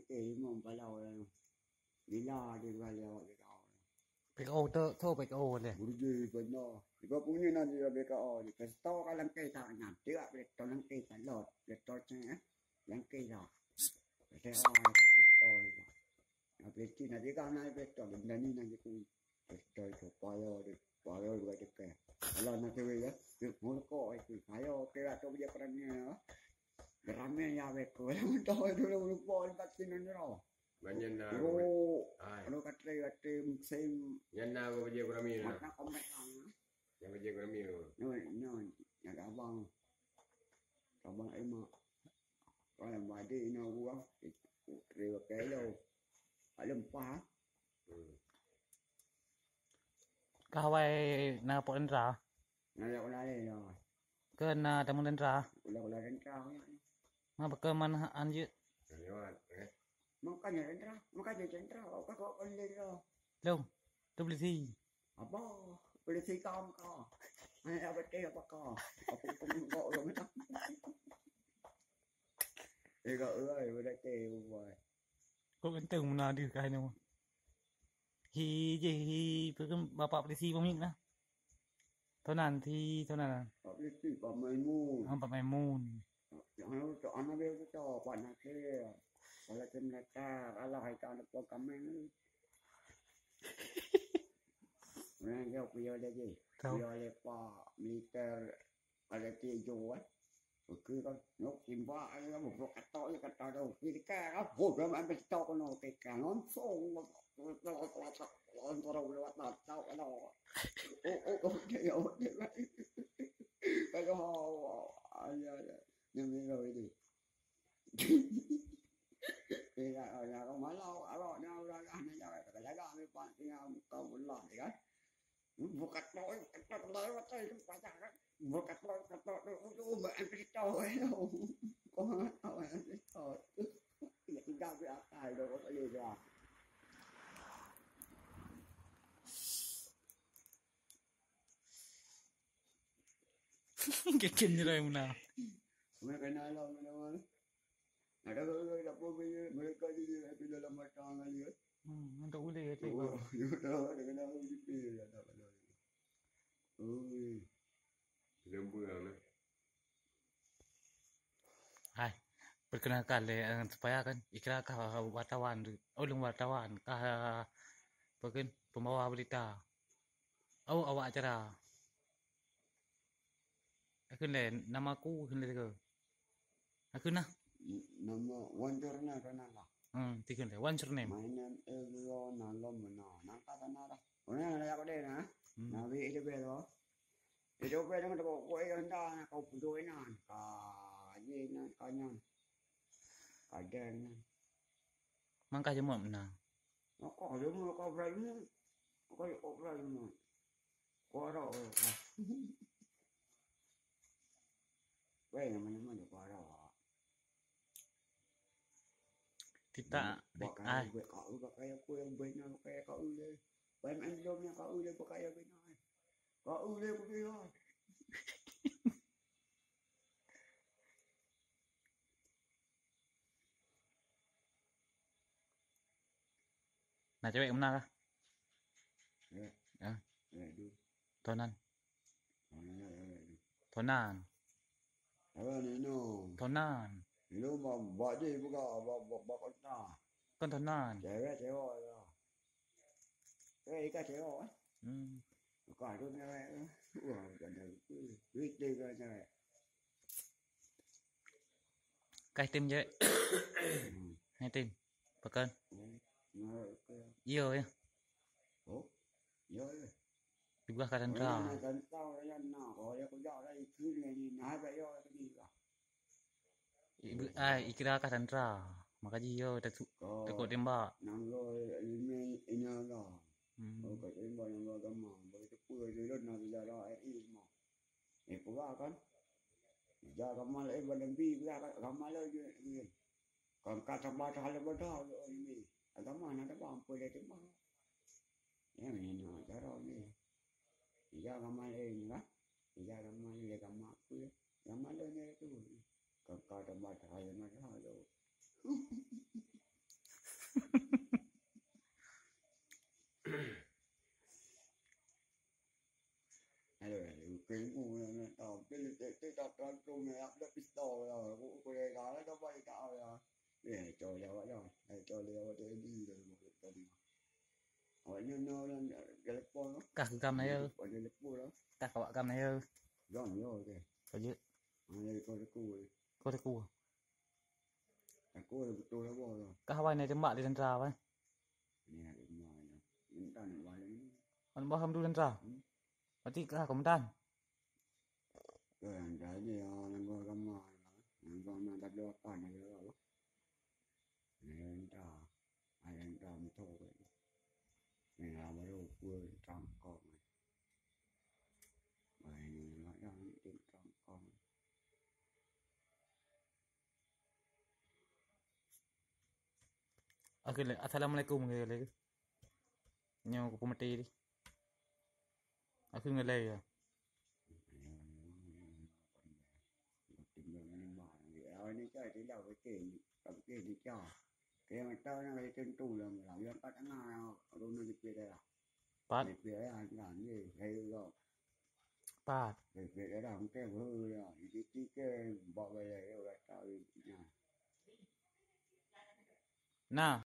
kì mong phải lâu rồi đi lo đi qua leo đi đâu ไปโอโทรไปโอเลย buru gì bên đó thì có cũng như là gì là cái o thì cái to cái lăng cây thằng nhặt trước cái to lăng cây cái lọt cái to chứ á lăng cây lọt cái o cái to rồi cái chi là cái con này cái to bên đây này cái to cái bao giờ cái là nó cái gì á cái muốn coi cái phải cái là cho bây giờ cái này Ramai ya beko, tahu itu lupa lepas ini nero. Banyak na. Kalau kata musim. Yan na ko baje kurami na. Mana komen sana. Yan baje kurami ko. No, yang abang emak. Kalau badi ina gua, riwa kelo. Alam pa. ก็ไว้นาปอนรา Nala ko lali no. เกินนาแต่มันรา Ulah ren trao ya. มาเกินมันอันเยอะ Kaliwat, eh. Makanya ren trao. Kau kon le ro. เร็วดูบลิซี่ Apa? Boleh si kaum kau. Ada betul apa kau? Aku kau lo macam. Kau boleh teh buat. ก็เป็นตึงมันนาดื้อกันเนาะฮีเพื่อนมาปะบลิซี่พวกนี้นะเท่านั้นที่เท่านั้น Boleh si pemainmu. ทำปะไม่มูน Anak dia tu cakap panas dia. Kalau mereka kalau hai kau nak komen. Orang jauh punya lagi. Punya lepas militer ada tiga kan. Cứ con nó chìm qua nó một cái to đâu khi cái nó hụt ra mà bị to con nó cái cả nó xông nó đâu nó bắt tao cái đó ô cái đó nhưng mà rồi đi thì là ở nhà con mới lâu ở rồi nhau ra anh ấy rồi cái đó mới quan nhau con muốn làm gì đấy một cắt đôi vào tay không phải chắc một cắt đôi mà anh phải cho ấy đâu có anh phải cho vậy thì ra cái tài đâu có gì ra แกกินอะไรมึงนะ mấy cái này lo đâu mà đó rồi là cô bây cái gì bây giờ là mà tròn là gì hết มันตัวเลยจริง đó cái nào không biết gì là đâu rồi ôi Lembu na. ใช่ perkenalkan le supaya kan ikra ka wartawan ulung wartawan ka pekin pembawa berita awak acara akhir le namaku akhir le ke akhir nah nama wanjurna kana lah tikin le one surname my name is Nalomna nakata nara orang ada apa dia na nabi itu belo itu belo dengan kau anda kau pudoi nan ka ye nan kanya ada nan mangka je mom na kau dia mau kau berani kau berani kau ada vậy là mình được qua rồi kita ai có cái quên bên nó cái có ưu lên bên anh đâu nha có ưu lên có cái bên này có ưu lên của đi thôi nah cewek mana kah ya tonan tonan nếu mà bỏ gì bỏ con ta con tonan chéo rồi cái chéo rồi còn tôi nghe cái này biết đi coi này cái tim cewek hai tim pekan iya ya juga kadang ra ibu ikra kadang ra maka jiyo takut tembak nang rồi ini lo cái tembak yang lo gampang begitu pula dia nak bila lo ini ko ba kan ja gamal balang bi ba gamal je còn kata bata hal bata ini agama na ba boleh tembak ya ini no cara ni ja gamal ini kan ja gamal ni gamal ku gamal ni tu còn kata bata hal bata upload pistol rồi cũng quay đó nó bay cao rồi để cho leo vậy rồi để cho leo để đi rồi một cái đi hỏi nó cái lớp nó Kah ke kam na yo. cái lớp đó Kah ka kam na yo. giòn rồi kìa Ko je đây coi cái cùi ko te ku. cái cùi tôi nó bỏ rồi Kah wai ne jembak di sentra ba. nè đúng rồi những ta này vào đến On ba ham du sentra. Berarti kah komandan. rồi anh trái gì nó ngồi cầm mà nó còn mà đặt được cả này rồi này anh ta mới thôi này là mới đồ quê trong con này bài nói ra những chuyện trong con Okey, assalamualaikum ngale. Nyo ko pumati di. Aku ngale ya. tìm đường anh bảo thì nó chơi tí đầu cái kể đi cho cái mà tao nó lấy trên tù là làm việc bắt ăn nào đâu nó việc đây à Pat, việc đấy anh làm gì hay rồi pat. việc đấy làm cái hư rồi cái bỏ về đây rồi tao nhà Nah,